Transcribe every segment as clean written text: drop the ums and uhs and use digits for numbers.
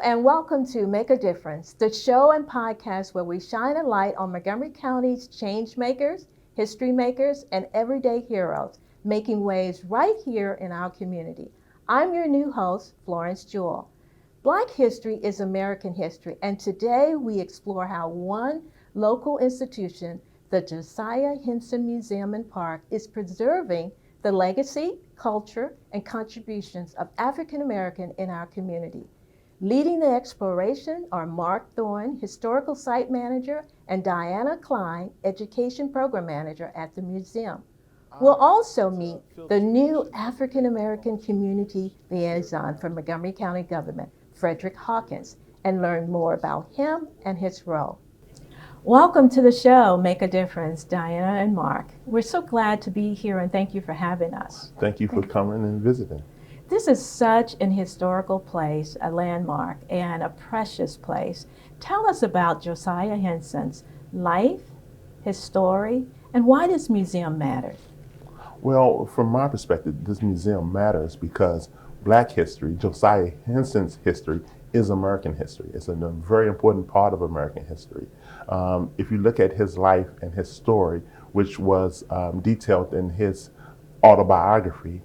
and welcome to Make a Difference, the show and podcast where we shine a light on Montgomery County's change makers, history makers, and everyday heroes, making waves right here in our community. I'm your new host, Florence Jewell. Black history is American history, and today we explore how one local institution, the Josiah Henson Museum and Park, is preserving the legacy, culture, and contributions of African American in our community. Leading the exploration are Mark Thorne, Historical Site Manager, and Diana Klein, Education Program Manager at the museum. We'll also meet the new African American Community Liaison from Montgomery County Government, Frederick Hawkins, and learn more about him and his role. Welcome to the show, Make a Difference, Diana and Mark. We're so glad to be here and thank you for having us. Thank you for coming and visiting. This is such an historical place, a landmark, and a precious place. Tell us about Josiah Henson's life, his story, and why this museum matters. Well, from my perspective, this museum matters because Black history, Josiah Henson's history, is American history. It's a very important part of American history. If you look at his life and his story, which was detailed in his autobiography,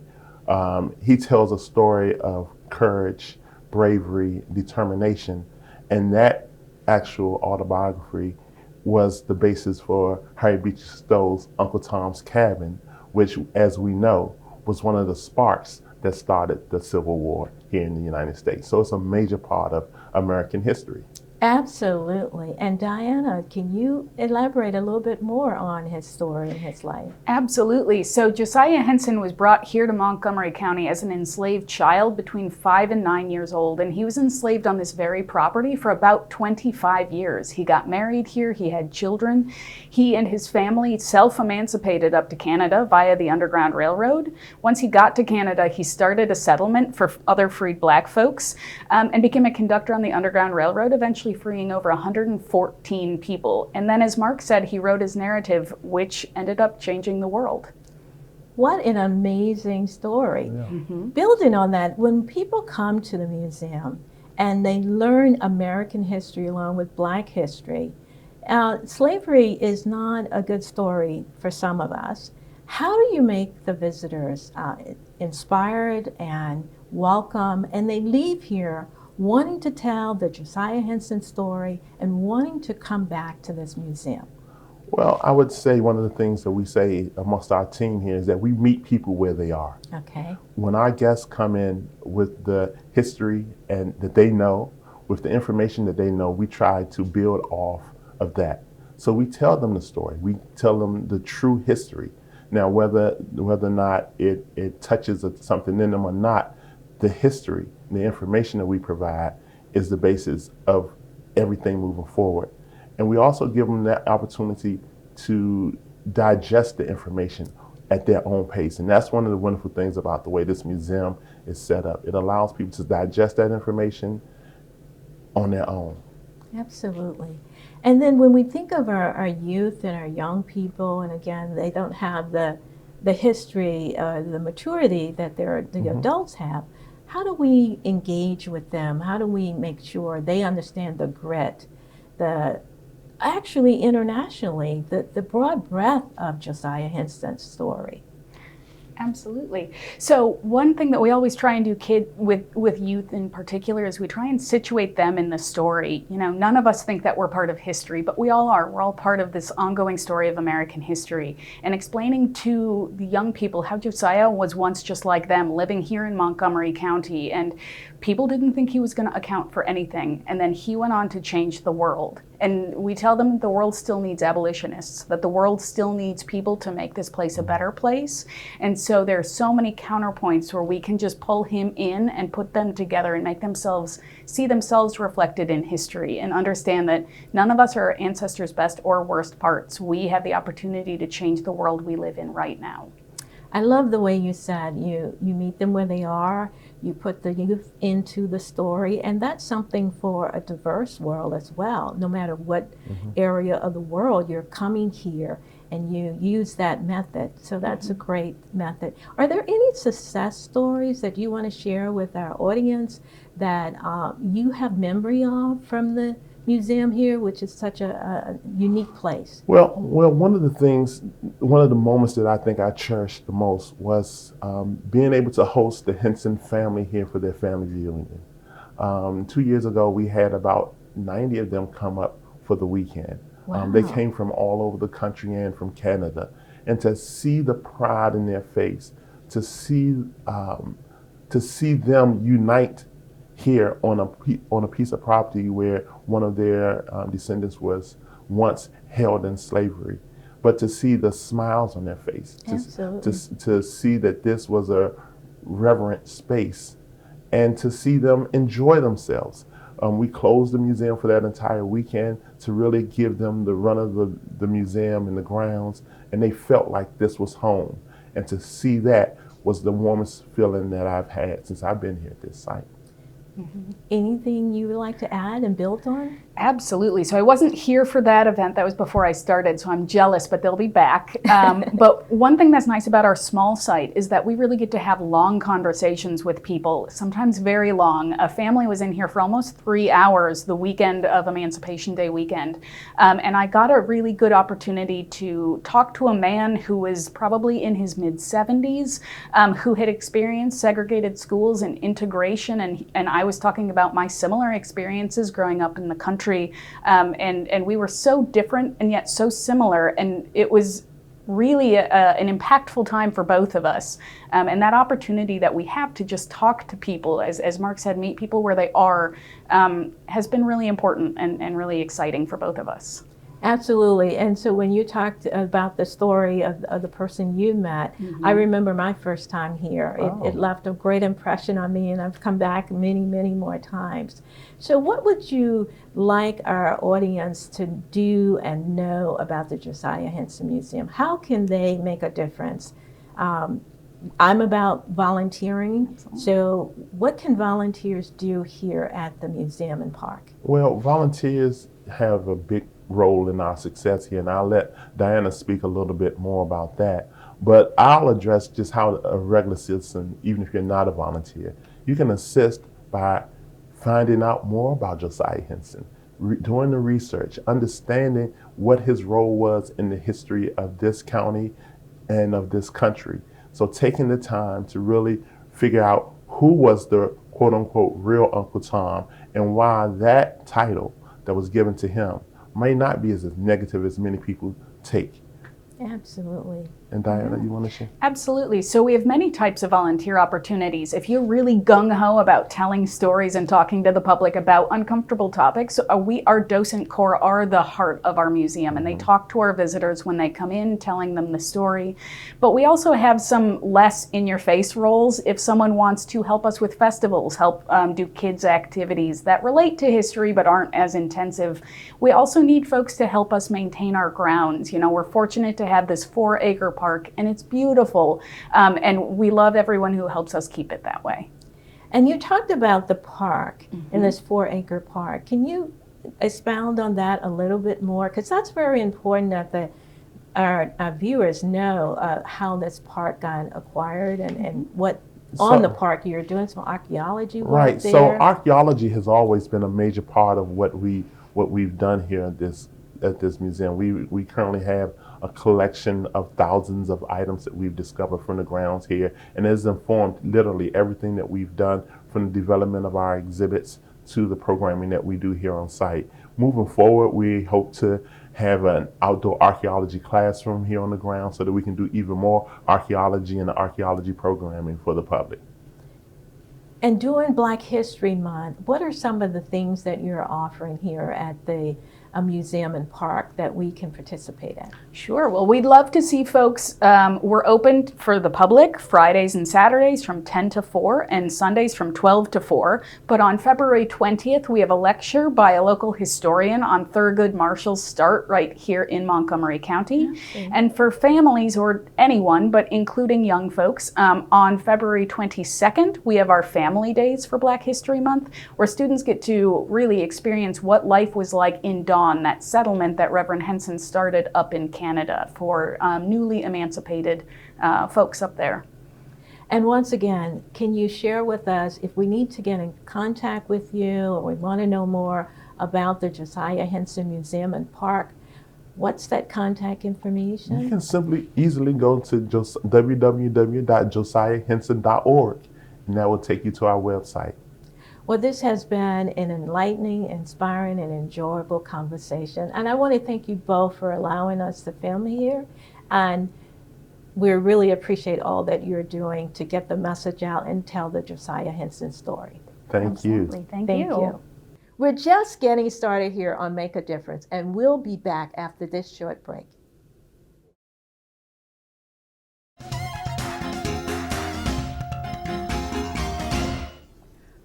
he tells a story of courage, bravery, determination, and that actual autobiography was the basis for Harriet Beecher Stowe's Uncle Tom's Cabin, which, as we know, was one of the sparks that started the Civil War here in the United States. So it's a major part of American history. Absolutely. And Diana, can you elaborate a little bit more on his story and his life? Absolutely. So Josiah Henson was brought here to Montgomery County as an enslaved child between 5 and 9 years old, and he was enslaved on this very property for about 25 years. He got married here, he had children. He and his family self-emancipated up to Canada via the Underground Railroad. Once he got to Canada, he started a settlement for other freed Black folks and became a conductor on the Underground Railroad, eventually freeing over 114 people. And then, as Mark said, he wrote his narrative, which ended up changing the world. What an amazing story. Yeah. Mm-hmm. Building on that, when people come to the museum and they learn American history along with Black history, slavery is not a good story for some of us. How do you make the visitors inspired and welcome, and they leave here wanting to tell the Josiah Henson story and wanting to come back to this museum? Well, I would say one of the things that we say amongst our team here is that we meet people where they are. Okay. When our guests come in with the history and that they know, with the information that they know, we try to build off of that. So we tell them the story. We tell them the true history. Now, whether or not it touches something in them or not, the history, the information that we provide is the basis of everything moving forward. And we also give them that opportunity to digest the information at their own pace. And that's one of the wonderful things about the way this museum is set up. It allows people to digest that information on their own. Absolutely. And then when we think of our youth and our young people, and again, they don't have the history, the maturity that the adults have, how do we engage with them? How do we make sure they understand the grit, actually internationally, the broad breadth of Josiah Henson's story? Absolutely. So one thing that we always try and do with youth in particular is we try and situate them in the story. You know, none of us think that we're part of history, but we all are. We're all part of this ongoing story of American history. And explaining to the young people how Josiah was once just like them, living here in Montgomery County, and people didn't think he was going to account for anything. And then he went on to change the world. And we tell them that the world still needs abolitionists, that the world still needs people to make this place a better place. And so there's so many counterpoints where we can just pull him in and put them together and make themselves see themselves reflected in history and understand that none of us are our ancestors' best or worst parts. We have the opportunity to change the world we live in right now. I love the way you said you meet them where they are, you put the youth into the story, and that's something for a diverse world as well. No matter what area of the world you're coming here and you use that method. So that's a great method. Are there any success stories that you want to share with our audience that you have memory of from the museum here, which is such a unique place? Well, one of the moments that I think I cherished the most was being able to host the Henson family here for their family reunion. 2 years ago, we had about 90 of them come up for the weekend. Wow. They came from all over the country and from Canada. And to see the pride in their face, to see them unite here on a piece of property where one of their descendants was once held in slavery, but to see the smiles on their face, to see that this was a reverent space, and to see them enjoy themselves. We closed the museum for that entire weekend to really give them the run of the museum and the grounds, and they felt like this was home. And to see that was the warmest feeling that I've had since I've been here at this site. Mm-hmm. Anything you would like to add and build on? Absolutely. So I wasn't here for that event. That was before I started, so I'm jealous, but they'll be back. But one thing that's nice about our small site is that we really get to have long conversations with people, sometimes very long. A family was in here for almost 3 hours the weekend of Emancipation Day weekend. And I got a really good opportunity to talk to a man who was probably in his mid-70s, who had experienced segregated schools and integration. And I was talking about my similar experiences growing up in the country. And we were so different and yet so similar, and it was really an impactful time for both of us. And that opportunity that we have to just talk to people, as Mark said, meet people where they are, has been really important and really exciting for both of us. Absolutely. And so when you talked about the story of the person you met, I remember my first time here. It left a great impression on me, and I've come back many, many more times. So what would you like our audience to do and know about the Josiah Henson Museum? How can they make a difference? I'm about volunteering. Excellent. So what can volunteers do here at the Museum and Park? Well, volunteers have a big role in our success here, and I'll let Diana speak a little bit more about that. But I'll address just how a regular citizen, even if you're not a volunteer, you can assist by finding out more about Josiah Henson, doing the research, understanding what his role was in the history of this county and of this country. So taking the time to really figure out who was the quote-unquote real Uncle Tom and why that title that was given to him may not be as negative as many people take. Absolutely. And Diana, you want to share? Absolutely. So we have many types of volunteer opportunities. If you're really gung-ho about telling stories and talking to the public about uncomfortable topics, our docent corps are the heart of our museum, and they talk to our visitors when they come in, telling them the story. But we also have some less in-your-face roles. If someone wants to help us with festivals, help do kids' activities that relate to history but aren't as intensive, we also need folks to help us maintain our grounds. You know, we're fortunate to have this 4-acre park, and it's beautiful, and we love everyone who helps us keep it that way. And you talked about the park, in this 4-acre park. Can you expound on that a little bit more? Because that's very important that our viewers know how this park got acquired and what on the park you're doing some archaeology work. Right. There. So archaeology has always been a major part of what we've done here at this museum. We currently have a collection of thousands of items that we've discovered from the grounds here, and it has informed literally everything that we've done, from the development of our exhibits to the programming that we do here on site. Moving forward, we hope to have an outdoor archaeology classroom here on the ground so that we can do even more archaeology and archaeology programming for the public. And during Black History Month, what are some of the things that you're offering here at the Museum and Park that we can participate in? Sure. Well, we'd love to see folks. We're open for the public Fridays and Saturdays from 10 to 4 and Sundays from 12 to 4. But on February 20th, we have a lecture by a local historian on Thurgood Marshall's start right here in Montgomery County. Okay. And for families or anyone, but including young folks, on February 22nd, we have our Family Days for Black History Month, where students get to really experience what life was like in Dawn, that settlement that Reverend Henson started up in Canada for newly emancipated folks up there. And once again, can you share with us, if we need to get in contact with you or we want to know more about the Josiah Henson Museum and Park, what's that contact information? You can easily go to www.josiahhenson.org, and that will take you to our website. Well, this has been an enlightening, inspiring, and enjoyable conversation. And I want to thank you both for allowing us to film here. And we really appreciate all that you're doing to get the message out and tell the Josiah Henson story. Thank you. Thank you. We're just getting started here on Make a Difference, and we'll be back after this short break.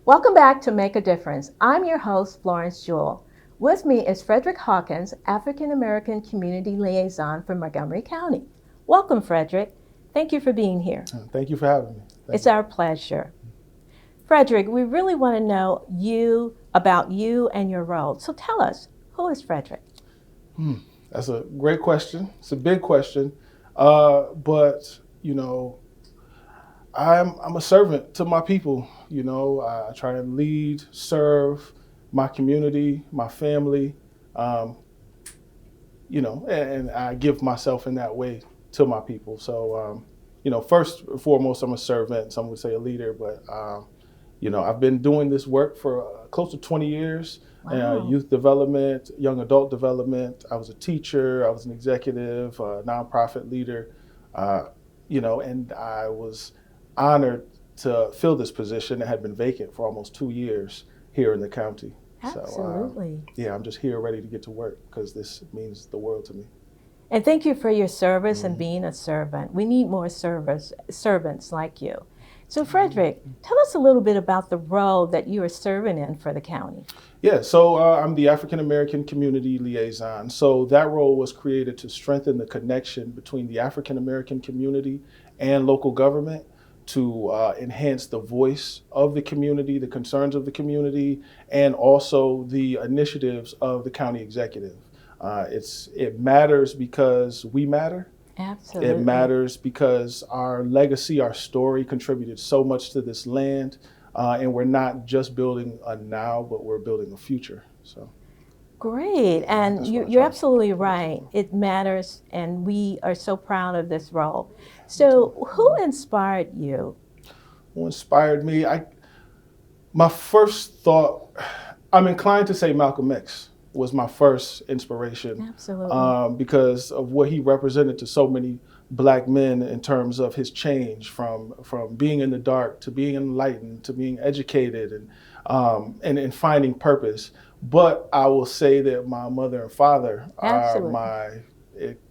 Welcome back to Make a Difference. I'm your host, Florence Jewell. With me is Frederick Hawkins, African American Community Liaison for Montgomery County. Welcome, Frederick. Thank you for being here. Thank you for having me. It's our pleasure. Frederick, we really want to know about you and your role. So tell us, who is Frederick? That's a great question. It's a big question. But, you know, I'm a servant to my people. You know, I try to lead, serve my community, my family, you know, and I give myself in that way to my people. So, you know, first and foremost, I'm a servant. Some would say a leader, but, you know, I've been doing this work for close to 20 years. Wow. Youth development, young adult development. I was a teacher. I was an executive, nonprofit leader, you know, and I was honored to fill this position that had been vacant for almost 2 years here in the county. Absolutely. So, yeah, I'm just here ready to get to work because this means the world to me. And thank you for your service and being a servant. We need more servants like you. So Frederick, tell us a little bit about the role that you are serving in for the county. Yeah, so I'm the African American Community Liaison. So that role was created to strengthen the connection between the African American community and local government, to enhance the voice of the community, the concerns of the community, and also the initiatives of the county executive. It matters because we matter. Absolutely. It matters because our legacy, our story contributed so much to this land, and we're not just building a now, but we're building a future. So. Great, and you're absolutely right. It matters, and we are so proud of this role. So who inspired you? Who inspired me? My first thought, I'm inclined to say Malcolm X was my first inspiration. Absolutely. Because of what he represented to so many Black men in terms of his change from being in the dark to being enlightened to being educated and finding purpose. But I will say that my mother and father are my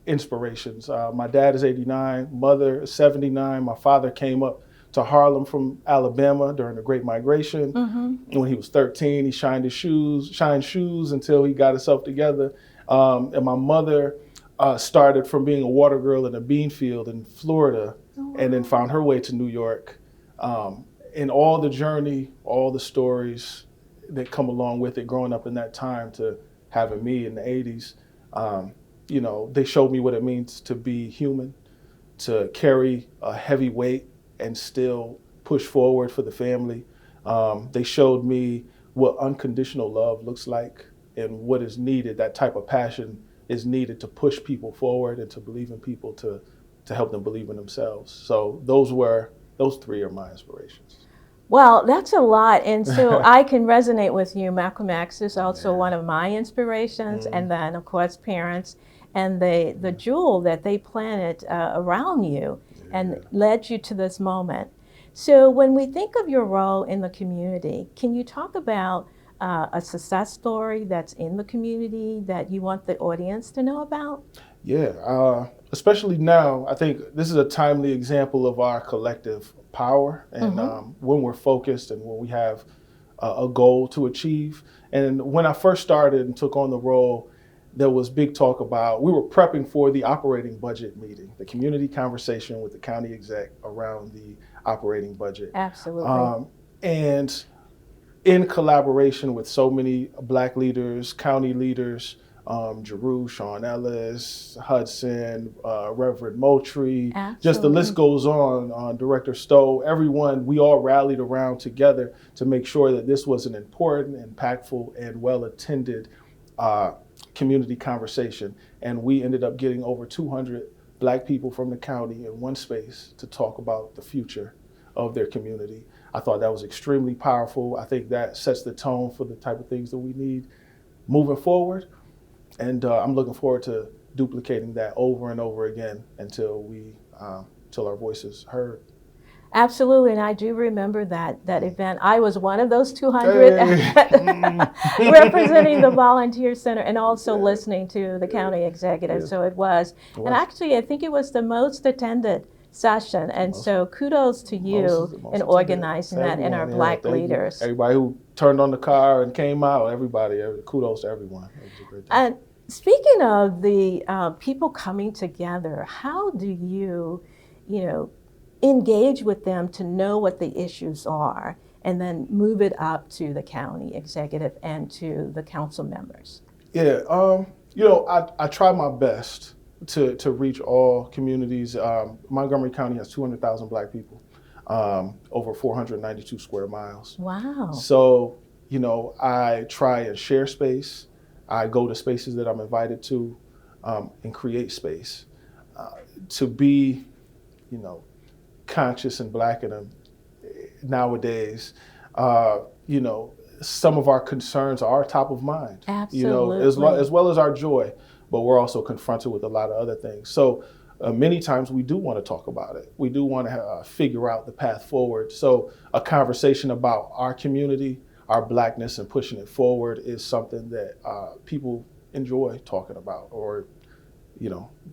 inspirations. My dad is 89, mother is 79. My father came up to Harlem from Alabama during the Great Migration. Mm-hmm. When he was 13, he shined shoes until he got himself together. And my mother started from being a water girl in a bean field in Florida, and then found her way to New York. And all the journey, all the stories that come along with it, growing up in that time to having me in the 80s, you know, they showed me what it means to be human, to carry a heavy weight and still push forward for the family. They showed me what unconditional love looks like and what is needed. That type of passion is needed to push people forward and to believe in people, to help them believe in themselves. So those three are my inspirations. Well, that's a lot, and so I can resonate with you. Malcolm X is also one of my inspirations, and then, of course, parents and the jewel that they planted around you and led you to this moment. So when we think of your role in the community, can you talk about a success story that's in the community that you want the audience to know about? Yeah, especially now, I think this is a timely example of our collective power and when we're focused and when we have a goal to achieve. And when I first started and took on the role, there was big talk about, we were prepping for the operating budget meeting, the community conversation with the county exec around the operating budget. Absolutely. And in collaboration with so many Black leaders, county leaders, Giroux, Sean Ellis, Hudson, Reverend Moultrie, Absolutely. just the list goes on, Director Stowe, everyone, we all rallied around together to make sure that this was an important, impactful, and well-attended community conversation. And we ended up getting over 200 Black people from the county in one space to talk about the future of their community. I thought that was extremely powerful. I think that sets the tone for the type of things that we need moving forward. And I'm looking forward to duplicating that over and over again until our voices heard. Absolutely, and I do remember that event. I was one of those 200 representing the Volunteer Center and also listening to the county executive. So it was. And actually, I think it was the most attended session. And so kudos to you in organizing that and our Black leaders. Everybody who turned on the car and came out, kudos to everyone. It was a great day. And speaking of the people coming together, how do you engage with them to know what the issues are and then move it up to the county executive and to the council members? Yeah, I try my best to reach all communities. Montgomery County has 200,000 Black people, over 492 square miles. Wow. So, I try and share space. I go to spaces that I'm invited to and create space to be, conscious and Black in them nowadays. Some of our concerns are top of mind. Absolutely. As well as our joy, but we're also confronted with a lot of other things. So many times we do want to talk about it. We do want to figure out the path forward. So a conversation about our community, our Blackness, and pushing it forward is something that people enjoy talking about, or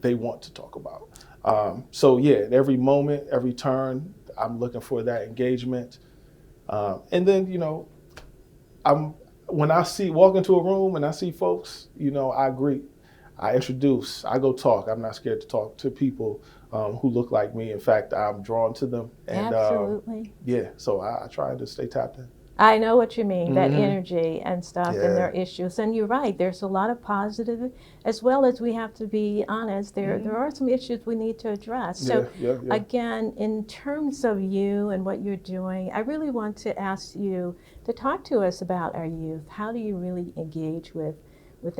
they want to talk about. At every moment, every turn, I'm looking for that engagement. And then, when I walk into a room and I see folks, I greet, I introduce, I go talk. I'm not scared to talk to people who look like me. In fact, I'm drawn to them. And, absolutely. So I try to stay tapped in. I know what you mean, that energy and stuff and their issues. And you're right, there's a lot of positive, as well as we have to be honest, there are some issues we need to address. So again, in terms of you and what you're doing, I really want to ask you to talk to us about our youth. How do you really engage with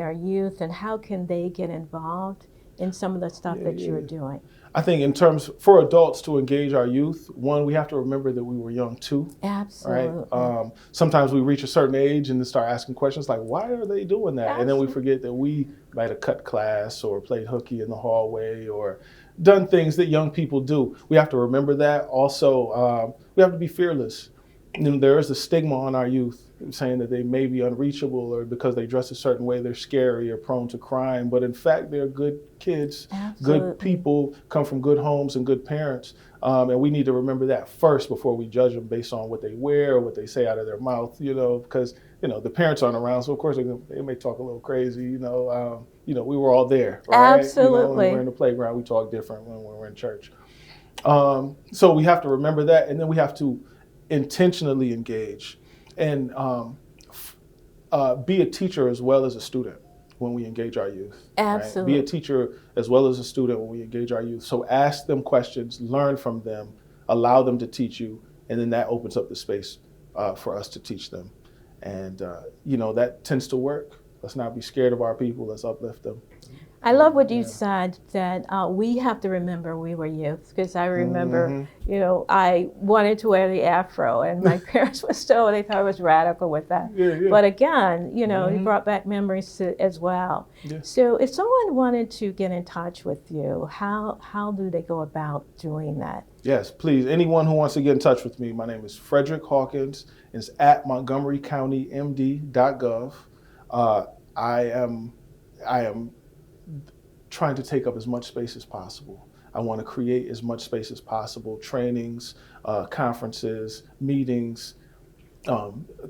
our youth, and how can they get involved in some of the stuff that you're doing? I think in terms for adults to engage our youth, one, we have to remember that we were young too. Absolutely. Right? Sometimes we reach a certain age and then start asking questions like, why are they doing that? Absolutely. And then we forget that we might have cut class or played hooky in the hallway or done things that young people do. We have to remember that. Also, we have to be fearless. There is a stigma on our youth saying that they may be unreachable, or because they dress a certain way, they're scary or prone to crime. But in fact, they're good kids, good people, come from good homes and good parents. And we need to remember that first before we judge them based on what they wear or what they say out of their mouth, because, the parents aren't around. So of course they may talk a little crazy, we were all there. Right? Absolutely. When we're in the playground, we talk different when we're in church. So we have to remember that. And then we have to intentionally engage and be a teacher as well as a student when we engage our youth. Absolutely. Right? Be a teacher as well as a student when we engage our youth. So ask them questions, learn from them, allow them to teach you, and then that opens up the space for us to teach them. And, that tends to work. Let's not be scared of our people. Let's uplift them. I love what you said, that we have to remember we were youth, because I remember, I wanted to wear the afro, and my parents were still, they thought I was radical with that. But again, you brought back memories as well. So if someone wanted to get in touch with you, how do they go about doing that? Yes, please. Anyone who wants to get in touch with me, my name is Frederick Hawkins. It's at montgomerycountymd.gov. I am trying to take up as much space as possible. I want to create as much space as possible, trainings, conferences, meetings,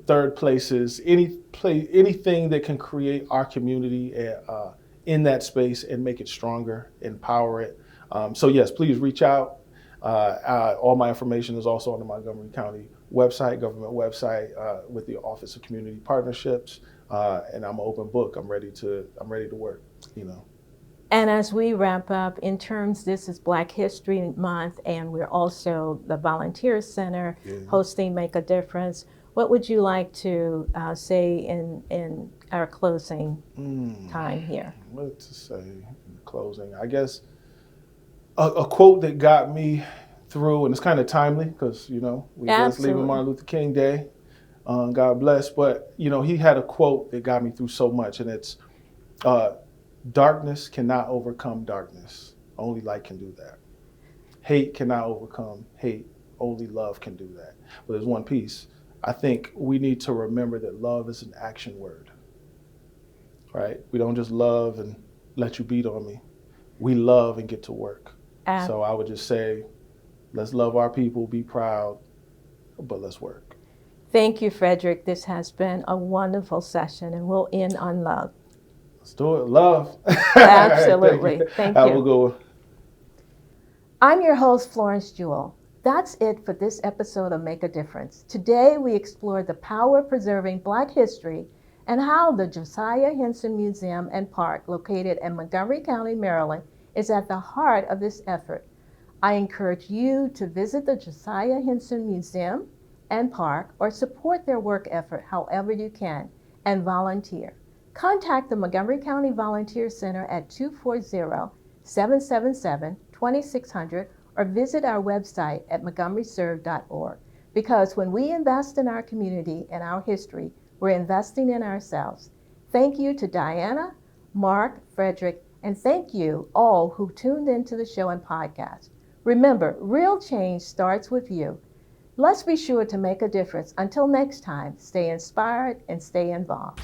third places, anything that can create our community in that space and make it stronger, empower it. So yes, please reach out. All my information is also on the Montgomery County website, government website, with the Office of Community Partnerships. and I'm an open book. I'm ready to work, you know. And as we wrap up, in terms, this is Black History Month, and we're also the Volunteer Center hosting Make a Difference. What would you like to say in our closing time here? What to say in closing? I guess a quote that got me through, and it's kind of timely because, you know, we just leaving Martin Luther King Day. God bless. But, you know, he had a quote that got me through so much, and it's, darkness cannot overcome darkness. Only light can do that. Hate cannot overcome hate. Only love can do that. But there's one piece. I think we need to remember that love is an action word, right? We don't just love and let you beat on me. We love and get to work. So I would just say, let's love our people, be proud, but let's work. Thank you, Frederick. This has been a wonderful session, and we'll end on love. Let's do it. Love. Absolutely. Thank you. Have a good one. I'm your host, Florence Jewell. That's it for this episode of Make a Difference. Today, we explored the power of preserving Black history and how the Josiah Henson Museum and Park, located in Montgomery County, Maryland, is at the heart of this effort. I encourage you to visit the Josiah Henson Museum and Park or support their work effort however you can and volunteer. Contact the Montgomery County Volunteer Center at 240-777-2600 or visit our website at montgomeryserve.org. Because when we invest in our community and our history, we're investing in ourselves. Thank you to Diana, Mark, Frederick, and thank you all who tuned into the show and podcast. Remember, real change starts with you. Let's be sure to make a difference. Until next time, stay inspired and stay involved.